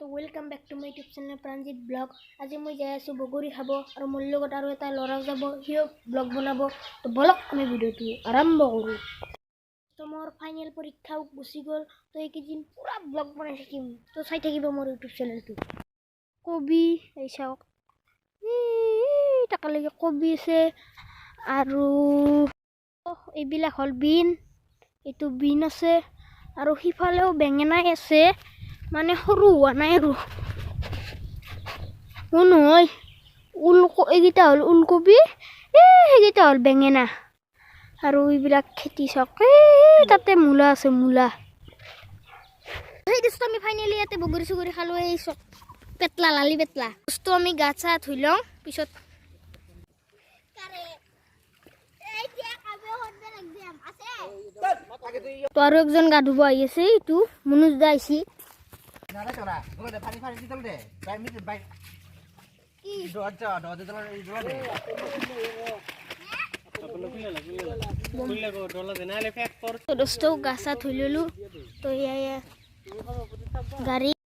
তো welcome back to my YouTube channel Pranjit blog. আজি মই যাই আছোঁ বগৰী খাব আৰু মোৰ লগত আৰু এটা ল'ৰা যাব, সিও ব্লগ বনাব। তো বলক আমি ভিডিঅ'টো আৰম্ভ কৰোঁ। তো মোৰ ফাইনেল পৰীক্ষাও গুচি গ'ল, তো এইকেইদিন পূৰা ব্লগ বনাই থাকিম। তো চাই থাকিব মোৰ ইউটিউব চেনেলটো। কবি এই চাওক, তাকালৈকে কবি আছে আৰু এইবিলাক হ'ল বিন, এইটো বিন আছে আৰু সিফালেও বেঙেনাই আছে, মানে সৰু হোৱা নাই আৰু নহয়। এইকেইটা হ'ল ওলকবি, সেইকেইটা হ'ল বেঙেনা আৰু এইবিলাক খেতি চাওক, তাতে মূলা আছে, মূলা। সেই দোস্ত আমি ফাইনেলি ইয়াতে বগৰী চগৰী খালোঁ। এই চক পেটলা লালি পেটলা দোস্ত, আমি গা চা ধুই লওঁ পিছত। তো আৰু একজন গা ধুব আহি আছে, এইটো মনোজ দা আহিছে। দোস্ত গা চা ধুই ললো, তো গাড়ী